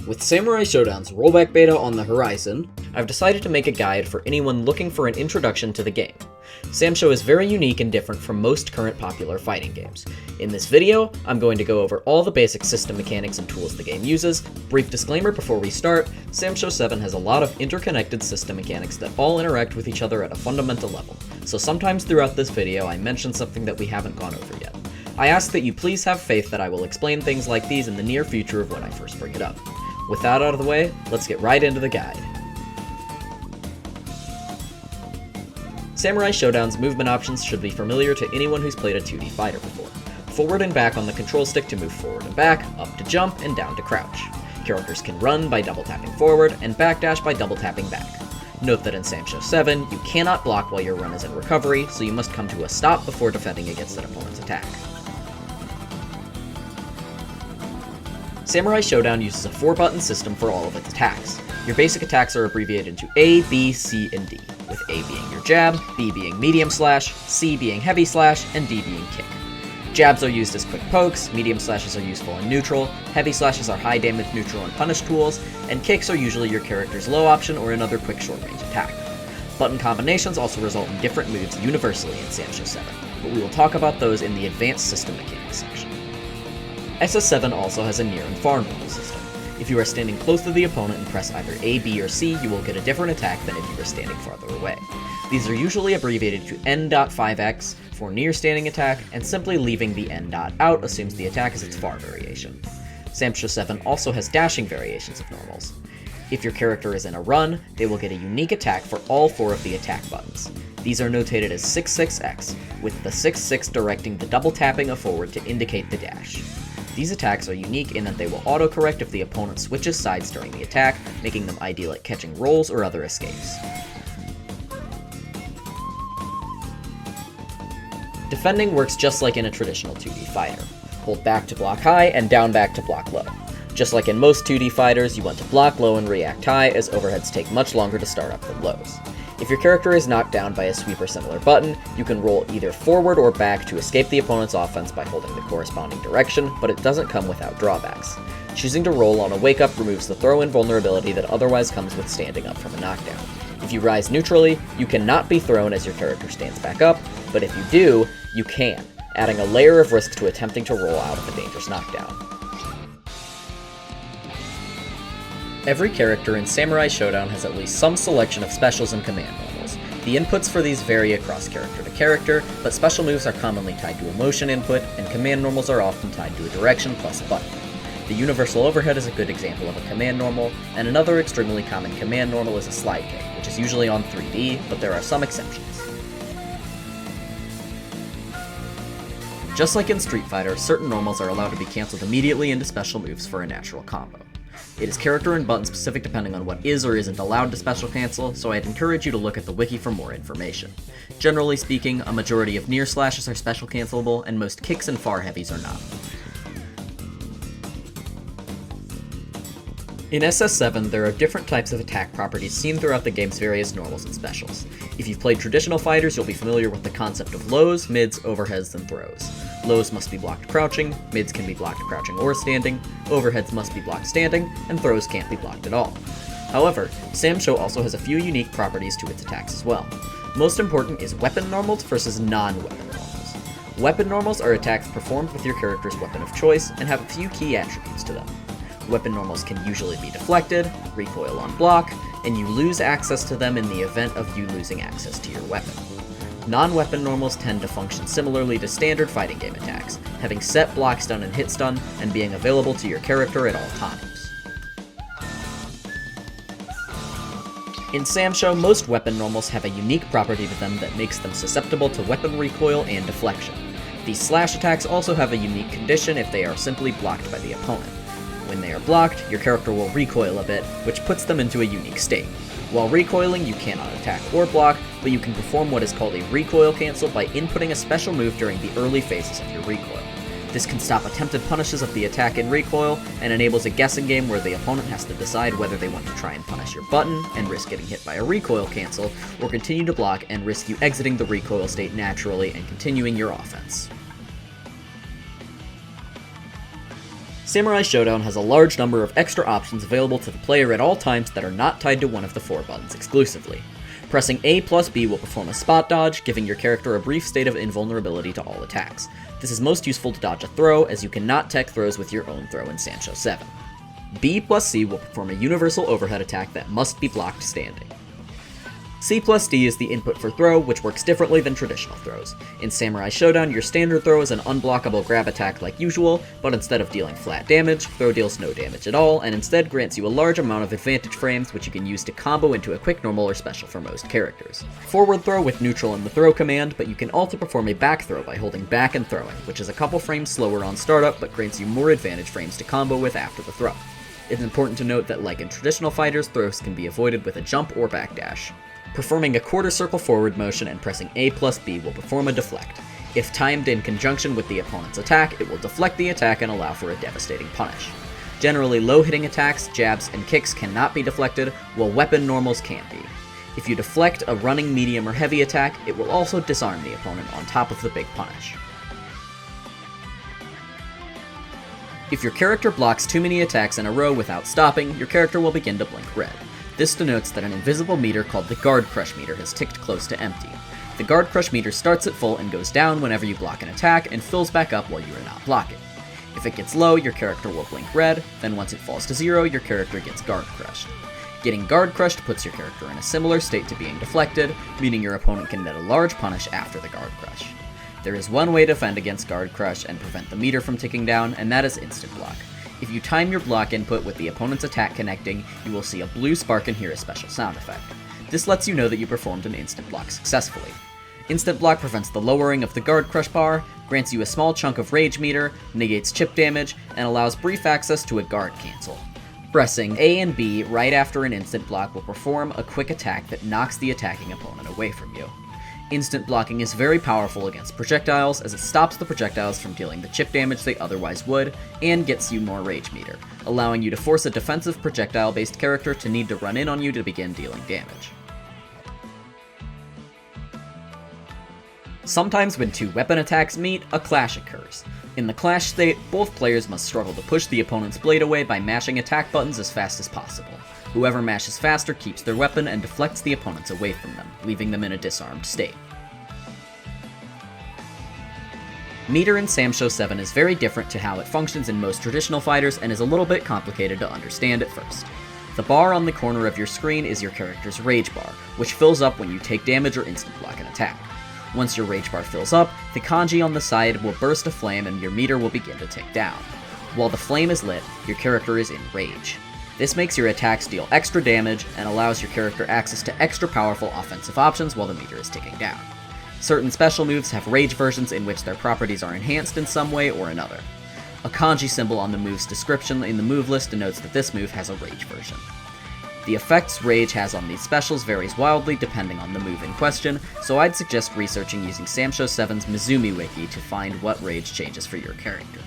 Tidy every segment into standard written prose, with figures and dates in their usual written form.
With Samurai Shodown's rollback beta on the horizon, I've decided to make a guide for anyone looking for an introduction to the game. Samsho is very unique and different from most current popular fighting games. In this video, I'm going to go over all the basic system mechanics and tools the game uses. Brief disclaimer before we start, Samurai 7 has a lot of interconnected system mechanics that all interact with each other at a fundamental level, so sometimes throughout this video I mention something that we haven't gone over yet. I ask that you please have faith that I will explain things like these in the near future of when I first bring it up. With that out of the way, let's get right into the guide. Samurai Shodown's movement options should be familiar to anyone who's played a 2D fighter before. Forward and back on the control stick to move forward and back, up to jump, and down to crouch. Characters can run by double tapping forward, and backdash by double tapping back. Note that in Samurai 7, you cannot block while your run is in recovery, so you must come to a stop before defending against an opponent's attack. Samurai Shodown uses a 4-button system for all of its attacks. Your basic attacks are abbreviated into A, B, C, and D, with A being your jab, B being medium slash, C being heavy slash, and D being kick. Jabs are used as quick pokes, medium slashes are useful in neutral, heavy slashes are high damage neutral and punish tools, and kicks are usually your character's low option or another quick short range attack. Button combinations also result in different moves universally in Samurai 7, but we will talk about those in the advanced system mechanics section. SS7 also has a near and far normal system. If you are standing close to the opponent and press either A, B, or C, you will get a different attack than if you were standing farther away. These are usually abbreviated to N.5x for near standing attack, and simply leaving the N dot out assumes the attack is its far variation. Samurai 7 also has dashing variations of normals. If your character is in a run, they will get a unique attack for all 4 of the attack buttons. These are notated as 6-6x, with the 6-6 directing the double tapping of forward to indicate the dash. These attacks are unique in that they will autocorrect if the opponent switches sides during the attack, making them ideal at catching rolls or other escapes. Defending works just like in a traditional 2D fighter. Hold back to block high and down back to block low. Just like in most 2D fighters, you want to block low and react high, as overheads take much longer to start up than lows. If your character is knocked down by a sweep or similar button, you can roll either forward or back to escape the opponent's offense by holding the corresponding direction, but it doesn't come without drawbacks. Choosing to roll on a wake-up removes the throw-in vulnerability that otherwise comes with standing up from a knockdown. If you rise neutrally, you cannot be thrown as your character stands back up, but if you do, you can, adding a layer of risk to attempting to roll out of a dangerous knockdown. Every character in Samurai Shodown has at least some selection of specials and command normals. The inputs for these vary across character to character, but special moves are commonly tied to a motion input, and command normals are often tied to a direction plus a button. The universal overhead is a good example of a command normal, and another extremely common command normal is a slide kick, which is usually on 3D, but there are some exceptions. Just like in Street Fighter, certain normals are allowed to be cancelled immediately into special moves for a natural combo. It is character and button specific depending on what is or isn't allowed to special cancel, so I'd encourage you to look at the wiki for more information. Generally speaking, a majority of near slashes are special cancelable, and most kicks and far heavies are not. In SS7, there are different types of attack properties seen throughout the game's various normals and specials. If you've played traditional fighters, you'll be familiar with the concept of lows, mids, overheads, and throws. Lows must be blocked crouching, mids can be blocked crouching or standing, overheads must be blocked standing, and throws can't be blocked at all. However, Samsho also has a few unique properties to its attacks as well. Most important is weapon normals versus non-weapon normals. Weapon normals are attacks performed with your character's weapon of choice and have a few key attributes to them. Weapon normals can usually be deflected, recoil on block, and you lose access to them in the event of you losing access to your weapon. Non-weapon normals tend to function similarly to standard fighting game attacks, having set block stun and hit stun, and being available to your character at all times. In Samsho, most weapon normals have a unique property to them that makes them susceptible to weapon recoil and deflection. These slash attacks also have a unique condition if they are simply blocked by the opponent. When they are blocked, your character will recoil a bit, which puts them into a unique state. While recoiling, you cannot attack or block, but you can perform what is called a recoil cancel by inputting a special move during the early phases of your recoil. This can stop attempted punishes of the attack in recoil, and enables a guessing game where the opponent has to decide whether they want to try and punish your button and risk getting hit by a recoil cancel, or continue to block and risk you exiting the recoil state naturally and continuing your offense. Samurai Shodown has a large number of extra options available to the player at all times that are not tied to one of the 4 buttons exclusively. Pressing A plus B will perform a spot dodge, giving your character a brief state of invulnerability to all attacks. This is most useful to dodge a throw, as you cannot tech throws with your own throw in Sanchez 7. B plus C will perform a universal overhead attack that must be blocked standing. C plus D is the input for throw, which works differently than traditional throws. In Samurai Shodown, your standard throw is an unblockable grab attack like usual, but instead of dealing flat damage, throw deals no damage at all, and instead grants you a large amount of advantage frames which you can use to combo into a quick normal or special for most characters. Forward throw with neutral in the throw command, but you can also perform a back throw by holding back and throwing, which is a couple frames slower on startup but grants you more advantage frames to combo with after the throw. It's important to note that like in traditional fighters, throws can be avoided with a jump or backdash. Performing a quarter circle forward motion and pressing A plus B will perform a deflect. If timed in conjunction with the opponent's attack, it will deflect the attack and allow for a devastating punish. Generally, low-hitting attacks, jabs, and kicks cannot be deflected, while weapon normals can be. If you deflect a running medium or heavy attack, it will also disarm the opponent on top of the big punish. If your character blocks too many attacks in a row without stopping, your character will begin to blink red. This denotes that an invisible meter called the Guard Crush meter has ticked close to empty. The Guard Crush meter starts at full and goes down whenever you block an attack, and fills back up while you are not blocking. If it gets low, your character will blink red, then once it falls to 0, your character gets Guard Crushed. Getting Guard Crushed puts your character in a similar state to being deflected, meaning your opponent can net a large punish after the Guard Crush. There is one way to defend against Guard Crush and prevent the meter from ticking down, and that is instant block. If you time your block input with the opponent's attack connecting, you will see a blue spark and hear a special sound effect. This lets you know that you performed an instant block successfully. Instant block prevents the lowering of the Guard Crush bar, grants you a small chunk of rage meter, negates chip damage, and allows brief access to a guard cancel. Pressing A and B right after an instant block will perform a quick attack that knocks the attacking opponent away from you. Instant blocking is very powerful against projectiles, as it stops the projectiles from dealing the chip damage they otherwise would, and gets you more rage meter, allowing you to force a defensive projectile-based character to need to run in on you to begin dealing damage. Sometimes when 2 weapon attacks meet, a clash occurs. In the clash state, both players must struggle to push the opponent's blade away by mashing attack buttons as fast as possible. Whoever mashes faster keeps their weapon and deflects the opponents away from them, leaving them in a disarmed state. Meter in Sanchez 7 is very different to how it functions in most traditional fighters and is a little bit complicated to understand at first. The bar on the corner of your screen is your character's rage bar, which fills up when you take damage or instant block an attack. Once your rage bar fills up, the kanji on the side will burst a flame and your meter will begin to tick down. While the flame is lit, your character is in rage. This makes your attacks deal extra damage and allows your character access to extra powerful offensive options while the meter is ticking down. Certain special moves have rage versions in which their properties are enhanced in some way or another. A kanji symbol on the move's description in the move list denotes that this move has a rage version. The effects rage has on these specials varies wildly depending on the move in question, so I'd suggest researching using Sanchez 7's Mizumi wiki to find what rage changes for your character.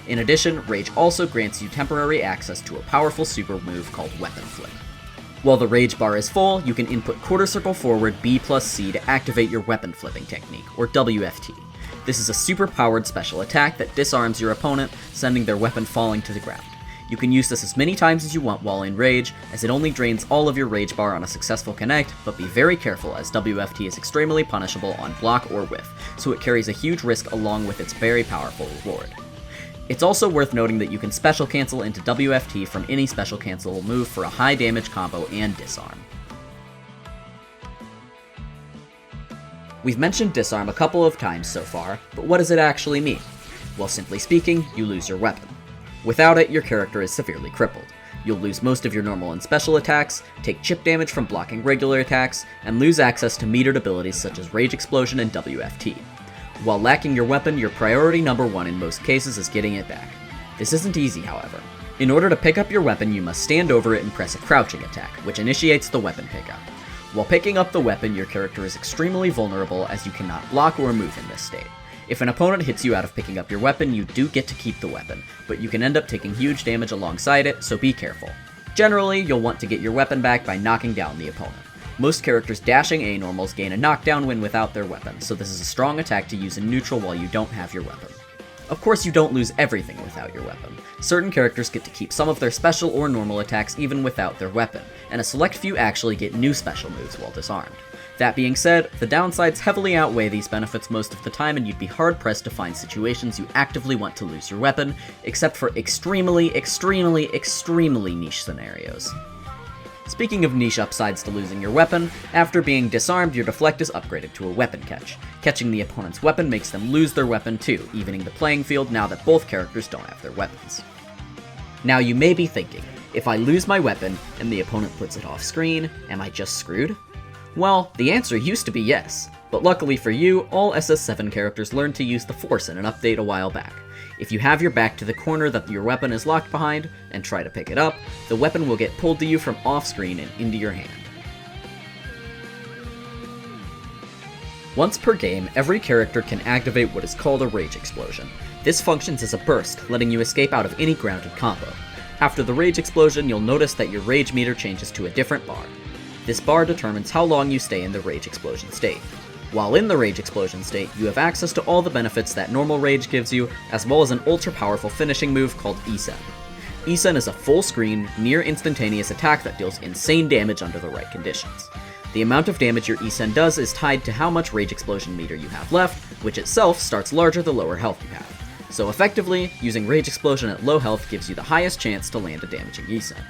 In addition, Rage also grants you temporary access to a powerful super move called Weapon Flip. While the Rage bar is full, you can input quarter circle forward B plus C to activate your Weapon Flipping technique, or WFT. This is a super powered special attack that disarms your opponent, sending their weapon falling to the ground. You can use this as many times as you want while in Rage, as it only drains all of your Rage bar on a successful connect, but be very careful as WFT is extremely punishable on block or whiff, so it carries a huge risk along with its very powerful reward. It's also worth noting that you can special cancel into WFT from any special cancel move for a high damage combo and disarm. We've mentioned disarm a couple of times so far, but what does it actually mean? Well, simply speaking, you lose your weapon. Without it, your character is severely crippled. You'll lose most of your normal and special attacks, take chip damage from blocking regular attacks, and lose access to metered abilities such as Rage Explosion and WFT. While lacking your weapon, your priority number 1 in most cases is getting it back. This isn't easy, however. In order to pick up your weapon, you must stand over it and press a crouching attack, which initiates the weapon pickup. While picking up the weapon, your character is extremely vulnerable as you cannot block or move in this state. If an opponent hits you out of picking up your weapon, you do get to keep the weapon, but you can end up taking huge damage alongside it, so be careful. Generally, you'll want to get your weapon back by knocking down the opponent. Most characters dashing A-normals gain a knockdown win without their weapon, so this is a strong attack to use in neutral while you don't have your weapon. Of course, you don't lose everything without your weapon. Certain characters get to keep some of their special or normal attacks even without their weapon, and a select few actually get new special moves while disarmed. That being said, the downsides heavily outweigh these benefits most of the time, and you'd be hard-pressed to find situations you actively want to lose your weapon, except for extremely niche scenarios. Speaking of niche upsides to losing your weapon, after being disarmed, your deflect is upgraded to a weapon catch. Catching the opponent's weapon makes them lose their weapon too, evening the playing field now that both characters don't have their weapons. Now you may be thinking, if I lose my weapon and the opponent puts it off screen, am I just screwed? Well, the answer used to be yes, but luckily for you, all SS7 characters learned to use the Force in an update a while back. If you have your back to the corner that your weapon is locked behind, and try to pick it up, the weapon will get pulled to you from off-screen and into your hand. Once per game, every character can activate what is called a Rage Explosion. This functions as a burst, letting you escape out of any grounded combo. After the Rage Explosion, you'll notice that your Rage meter changes to a different bar. This bar determines how long you stay in the Rage Explosion state. While in the Rage Explosion state, you have access to all the benefits that normal Rage gives you, as well as an ultra-powerful finishing move called Issen. Issen is a full-screen, near-instantaneous attack that deals insane damage under the right conditions. The amount of damage your Issen does is tied to how much Rage Explosion meter you have left, which itself starts larger the lower health you have. So effectively, using Rage Explosion at low health gives you the highest chance to land a damaging Issen.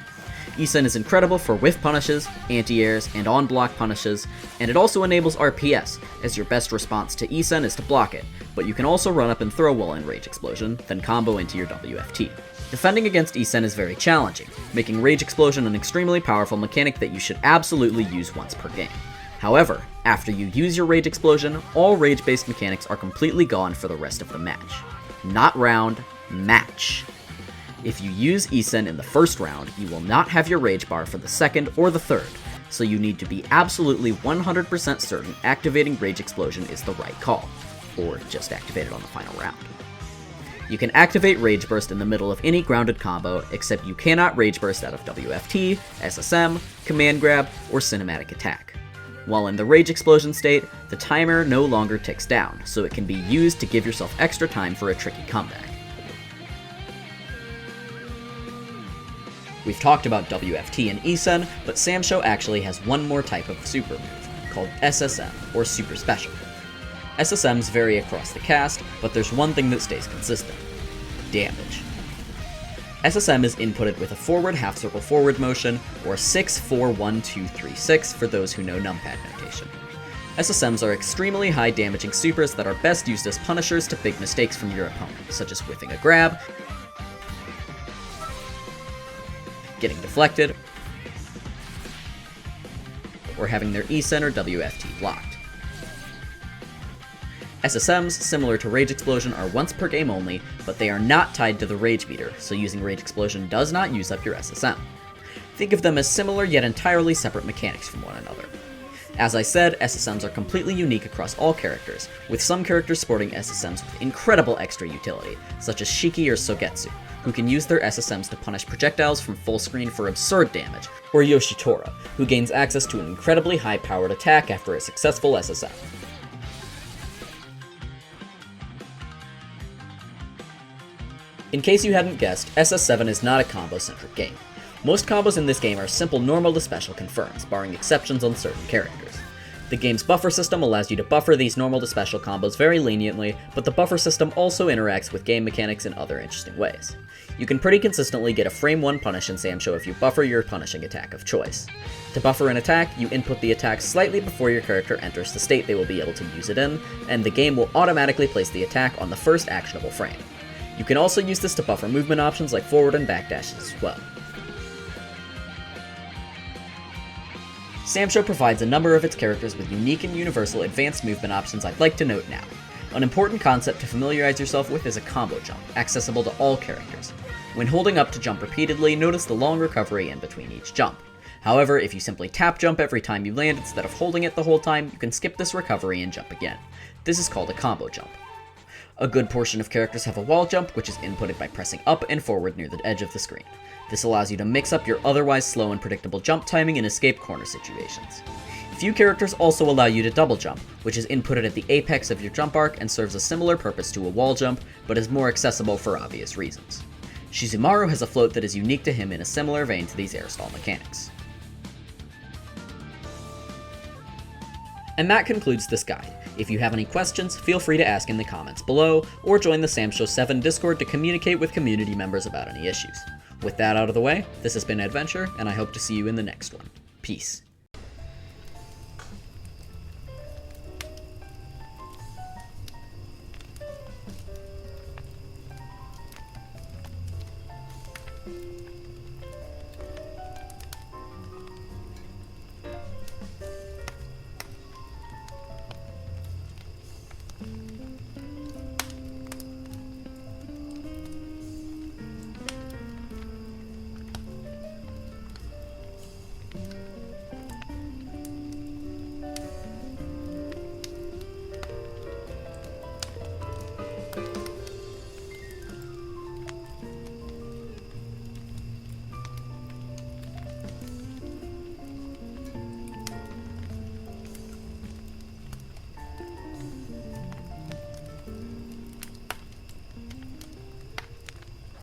Issen is incredible for whiff punishes, anti-airs, and on-block punishes, and it also enables RPS, as your best response to Issen is to block it, but you can also run up and throw while in Rage Explosion, then combo into your WFT. Defending against Issen is very challenging, making Rage Explosion an extremely powerful mechanic that you should absolutely use once per game. However, after you use your Rage Explosion, all Rage-based mechanics are completely gone for the rest of the match. Not round, match. If you use Issen in the first round, you will not have your Rage bar for the second or the third, so you need to be absolutely 100% certain activating Rage Explosion is the right call, or just activate it on the final round. You can activate Rage Burst in the middle of any grounded combo, except you cannot Rage Burst out of WFT, SSM, Command Grab, or Cinematic Attack. While in the Rage Explosion state, the timer no longer ticks down, so it can be used to give yourself extra time for a tricky comeback. We've talked about WFT and Issen, but Samsho actually has one more type of super move, called SSM, or Super Special. SSMs vary across the cast, but there's one thing that stays consistent: damage. SSM is inputted with a forward half-circle forward motion, or 6-4-1-2-3-6 for those who know numpad notation. SSMs are extremely high damaging supers that are best used as punishers to big mistakes from your opponent, such as whiffing a grab, getting deflected, or having their Issen or WFT blocked. SSMs, similar to Rage Explosion, are once per game only, but they are not tied to the Rage meter, so using Rage Explosion does not use up your SSM. Think of them as similar yet entirely separate mechanics from one another. As I said, SSMs are completely unique across all characters, with some characters sporting SSMs with incredible extra utility, such as Shiki or Sogetsu, who can use their SSMs to punish projectiles from full screen for absurd damage, or Yoshitora, who gains access to an incredibly high-powered attack after a successful SSM. In case you hadn't guessed, SS7 is not a combo-centric game. Most combos in this game are simple normal to special confirms, barring exceptions on certain characters. The game's buffer system allows you to buffer these normal to special combos very leniently, but the buffer system also interacts with game mechanics in other interesting ways. You can pretty consistently get a frame 1 punish in Samsho if you buffer your punishing attack of choice. To buffer an attack, you input the attack slightly before your character enters the state they will be able to use it in, and the game will automatically place the attack on the first actionable frame. You can also use this to buffer movement options like forward and back dashes as well. Samsho provides a number of its characters with unique and universal advanced movement options I'd like to note now. An important concept to familiarize yourself with is a combo jump, accessible to all characters. When holding up to jump repeatedly, notice the long recovery in between each jump. However, if you simply tap jump every time you land instead of holding it the whole time, you can skip this recovery and jump again. This is called a combo jump. A good portion of characters have a wall jump, which is inputted by pressing up and forward near the edge of the screen. This allows you to mix up your otherwise slow and predictable jump timing in escape corner situations. Few characters also allow you to double jump, which is inputted at the apex of your jump arc and serves a similar purpose to a wall jump, but is more accessible for obvious reasons. Shizumaru has a float that is unique to him in a similar vein to these air stall mechanics. And that concludes this guide. If you have any questions, feel free to ask in the comments below, or join the Sam Show 7 Discord to communicate with community members about any issues. With that out of the way, this has been Adventure, and I hope to see you in the next one. Peace.